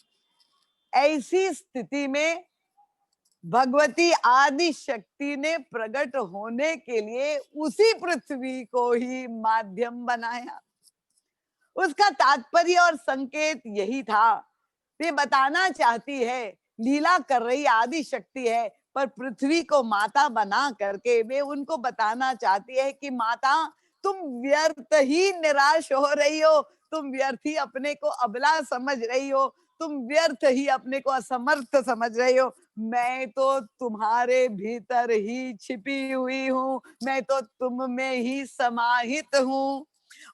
ऐसी स्थिति में भगवती आदि शक्ति ने प्रकट होने के लिए उसी पृथ्वी को ही माध्यम बनाया। उसका तात्पर्य और संकेत यही था, वे बताना चाहती है लीला कर रही आदि शक्ति है, पर पृथ्वी को माता बना करके वे उनको बताना चाहती है कि माता तुम व्यर्थ ही निराश हो रही हो, तुम व्यर्थ ही अपने को अबला समझ रही हो, तुम व्यर्थ ही अपने को असमर्थ समझ रही हो। मैं तो तुम्हारे भीतर ही छिपी हुई हूँ, मैं तो तुम में ही समाहित हूँ।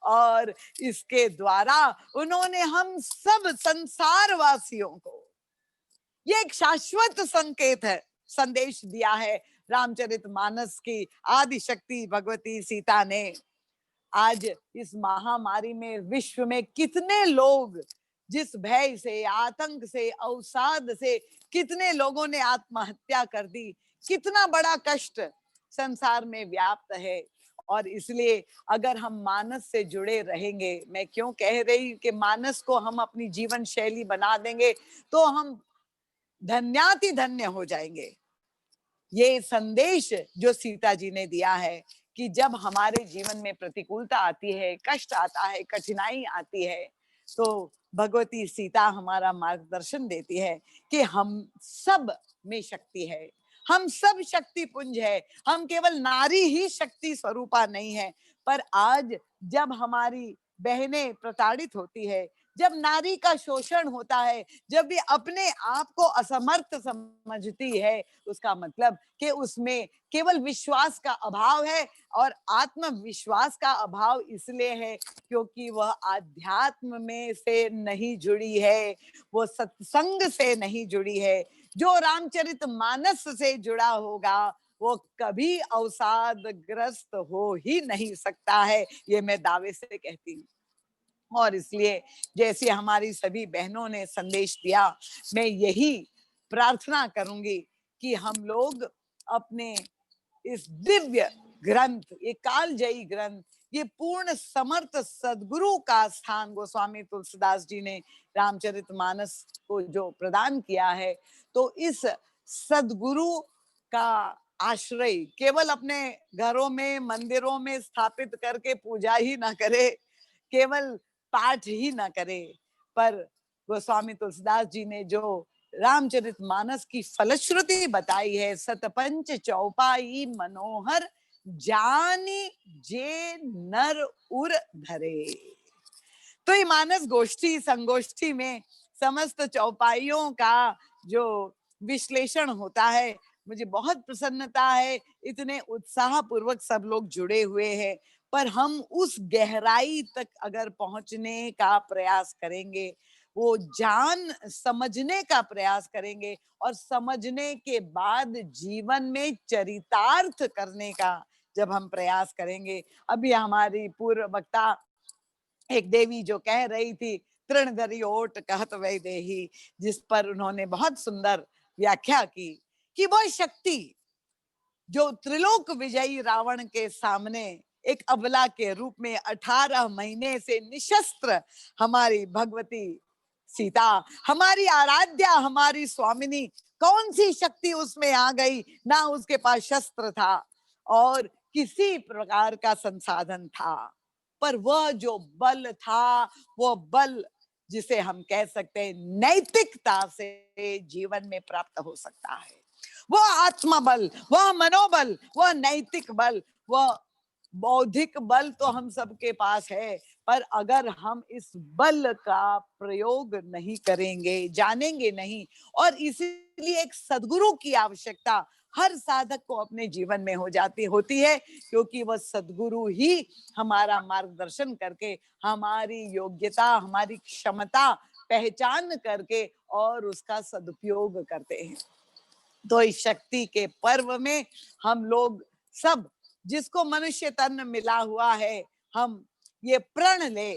और इसके द्वारा उन्होंने हम सब संसार वासियों को ये एक शाश्वत संकेत है, संदेश दिया है रामचरितमानस की आदि शक्ति भगवती सीता ने। आज इस महामारी में विश्व में कितने लोग जिस भय से, आतंक से, अवसाद से कितने लोगों ने आत्महत्या कर दी, कितना बड़ा कष्ट संसार में व्याप्त है। और इसलिए अगर हम मानस से जुड़े रहेंगे, मैं क्यों कह रही कि मानस को हम अपनी जीवन शैली बना देंगे तो हम धन्याति धन्य हो जाएंगे। ये संदेश जो सीता जी ने दिया है कि जब हमारे जीवन में प्रतिकूलता आती है, कष्ट आता है, कठिनाई आती है, तो भगवती सीता हमारा मार्गदर्शन देती है कि हम सब में शक्ति है, हम सब शक्ति पुंज है, हम केवल नारी ही शक्ति स्वरूपा नहीं है। पर आज जब हमारी बहनें प्रताड़ित होती है, जब नारी का शोषण होता है, जब भी अपने आप को असमर्थ समझती है, उसका मतलब कि उसमें केवल विश्वास का अभाव है। और आत्मविश्वास का अभाव इसलिए है क्योंकि वह आध्यात्म में से नहीं जुड़ी है, वो सत्संग से नहीं जुड़ी है। जो रामचरित मानस से जुड़ा होगा वो कभी अवसादग्रस्त हो ही नहीं सकता है, ये मैं दावे से कहती हूँ। और इसलिए जैसे हमारी सभी बहनों ने संदेश दिया, मैं यही प्रार्थना करूंगी कि हम लोग अपने इस दिव्य ग्रंथ, ये कालजयी ग्रंथ, ये पूर्ण समर्थ सदगुरु का स्थान गोस्वामी तुलसीदास जी ने रामचरितमानस को जो प्रदान किया है, तो इस सदगुरु का आश्रय केवल अपने घरों में, मंदिरों में स्थापित करके पूजा ही ना करे, केवल पाठ ही ना करे, पर गोस्वामी तुलसीदास जी ने जो रामचरितमानस की फलश्रुति बताई है, सतपंच चौपाई मनोहर जानी जे नर उर धरे। तो ये मानस गोष्ठी संगोष्ठी में समस्त चौपाइयों का जो विश्लेषण होता है, मुझे बहुत प्रसन्नता है, इतने उत्साह पूर्वक सब लोग जुड़े हुए हैं। पर हम उस गहराई तक अगर पहुंचने का प्रयास करेंगे, वो जान समझने का प्रयास करेंगे और समझने के बाद जीवन में चरितार्थ करने का जब हम प्रयास करेंगे। अभी हमारी पूर्व वक्ता एक देवी जो कह रही थी, तृण धरी ओट कहत वै देही, जिस पर उन्होंने बहुत सुंदर व्याख्या की कि वो शक्ति जो त्रिलोक विजयी रावण के सामने एक अबला के रूप में 18 महीने से निशस्त्र हमारी भगवती सीता, हमारी आराध्या, हमारी स्वामिनी, कौन सी शक्ति उसमें आ गई? ना उसके पास शस्त्र था और किसी प्रकार का संसाधन था, पर वह जो बल था, वो बल जिसे हम कह सकते हैं नैतिकता से जीवन में प्राप्त हो सकता है। वह आत्मा बल, वह मनोबल, वह नैतिक बल, वह बौद्धिक बल तो हम सबके पास है, पर अगर हम इस बल का प्रयोग नहीं करेंगे, जानेंगे नहीं, और इसीलिए एक सद्गुरु की आवश्यकता हर साधक को अपने जीवन में होती है, क्योंकि वह सद्गुरु ही हमारा मार्गदर्शन करके हमारी योग्यता, हमारी क्षमता पहचान करके और उसका सदुपयोग करते हैं। तो इस शक्ति के पर्व में हम लोग सब, जिसको मनुष्य तन मिला हुआ है, हम ये प्रण ले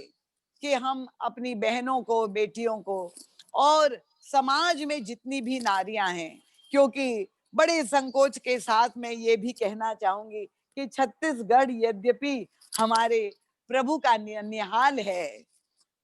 कि हम अपनी बहनों को, बेटियों को और समाज में जितनी भी नारियां हैं, क्योंकि बड़े संकोच के साथ मैं ये भी कहना चाहूंगी कि छत्तीसगढ़ यद्यपि हमारे प्रभु का निहाल है,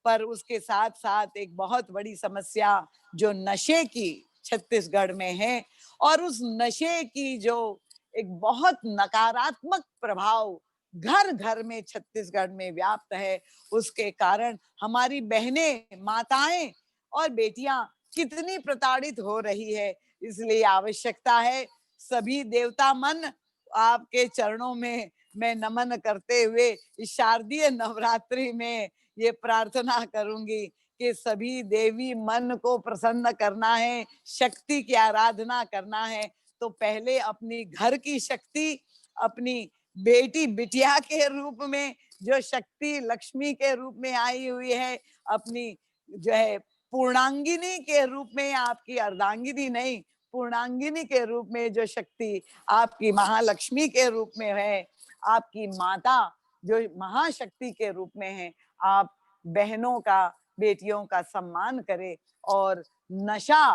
पर उसके साथ साथ एक बहुत बड़ी समस्या जो नशे की छत्तीसगढ़ में है, और उस नशे की जो एक बहुत नकारात्मक प्रभाव घर घर में छत्तीसगढ़ में व्याप्त है, उसके कारण हमारी बहनें, माताएं और बेटियां कितनी प्रताड़ित हो रही है। इसलिए आवश्यकता है, सभी देवता मन आपके चरणों में मैं नमन करते हुए इस शारदीय नवरात्रि में ये प्रार्थना करूंगी कि सभी देवी मन को प्रसन्न करना है, शक्ति की आराधना करना है, तो पहले अपनी घर की शक्ति, अपनी बेटी बिटिया के रूप में जो शक्ति लक्ष्मी के रूप में आई हुई है, अपनी जो है पूर्णांगिनी के रूप में, आपकी अर्धांगिनी नहीं, पूर्णांगिनी के रूप में जो शक्ति आपकी महालक्ष्मी के रूप में है, आपकी माता जो महाशक्ति के रूप में है, आप बहनों का, बेटियों का सम्मान करें और नशा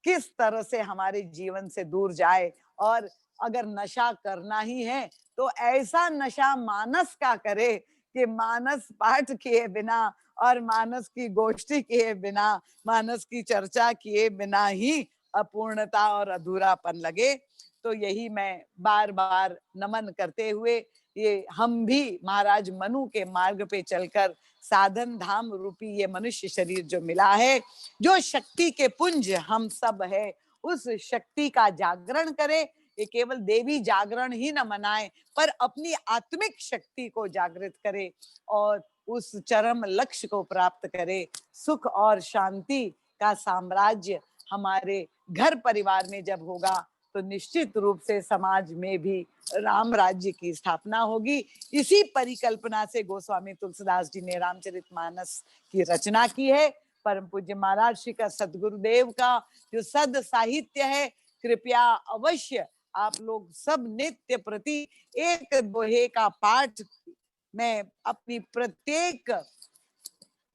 किस तरह से हमारे जीवन से दूर जाए। और अगर नशा करना ही है तो ऐसा नशा मानस का करे कि मानस पाठ किए बिना और मानस की गोष्ठी किए बिना, मानस की चर्चा किए बिना ही अपूर्णता और अधूरापन लगे। तो यही मैं बार बार नमन करते हुए, ये हम भी महाराज मनु के मार्ग पे चलकर साधन धाम रूपी ये मनुष्य शरीर जो मिला है, जो शक्ति के पुंज हम सब है, उस शक्ति का जागरण करें। ये केवल देवी जागरण ही न मनाए, पर अपनी आत्मिक शक्ति को जागृत करे और उस चरम लक्ष्य को प्राप्त करे। सुख और शांति का साम्राज्य हमारे घर परिवार में जब होगा, तो निश्चित रूप से समाज में भी राम राज्य की स्थापना होगी। इसी परिकल्पना से गोस्वामी तुलसीदास जी ने रामचरितमानस की रचना की है। परम पूज्य महाराज श्री का, सदगुरुदेव का जो सद साहित्य है, कृपया अवश्य आप लोग सब नित्य प्रति एक दोहे का पाठ मैं अपनी प्रत्येक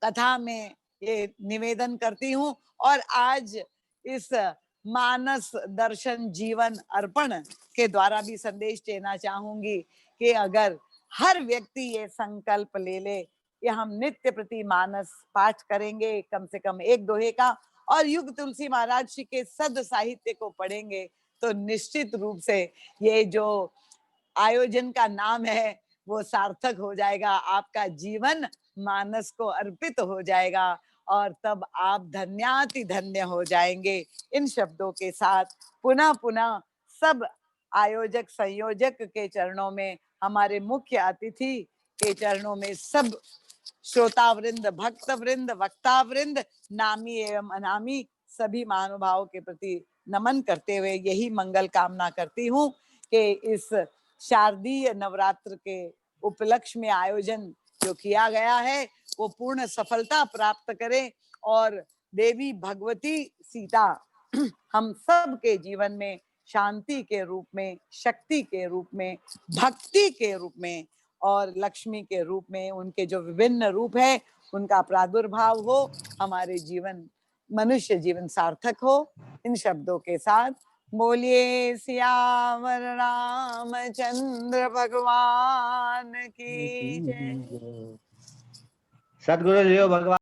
कथा में ये निवेदन करती हूँ। और आज इस मानस दर्शन जीवन अर्पण के द्वारा भी संदेश देना चाहूंगी कि अगर हर व्यक्ति ये संकल्प ले ले कि हम नित्य प्रति मानस पाठ करेंगे, कम से कम एक दोहे का, और युग तुलसी महाराज जी के सद साहित्य को पढ़ेंगे, तो निश्चित रूप से ये जो आयोजन का नाम है वो सार्थक हो जाएगा। आपका जीवन मानस को अर्पित हो जाएगा और तब आप धन्याति धन्य हो जाएंगे। इन शब्दों के साथ पुनः पुनः सब आयोजक संयोजक के चरणों में, हमारे मुख्य अतिथि के चरणों में, सब श्रोता वृंद, भक्त वृंद, वक्ता वृंद, नामी एवं अनामी सभी महानुभावों के प्रति नमन करते हुए यही मंगल कामना करती हूँ कि इस शारदीय नवरात्र के उपलक्ष्य में आयोजन जो किया गया है वो पूर्ण सफलता प्राप्त करे और देवी भगवती सीता हम सब के जीवन में शांति के रूप में, शक्ति के रूप में, भक्ति के रूप में और लक्ष्मी के रूप में उनके जो विभिन्न रूप है उनका प्रादुर्भाव हो, हमारे जीवन मनुष्य जीवन सार्थक हो। इन शब्दों के साथ बोलिए सियावर रामचंद्र भगवान की जय। सद्गुरु देव भगवान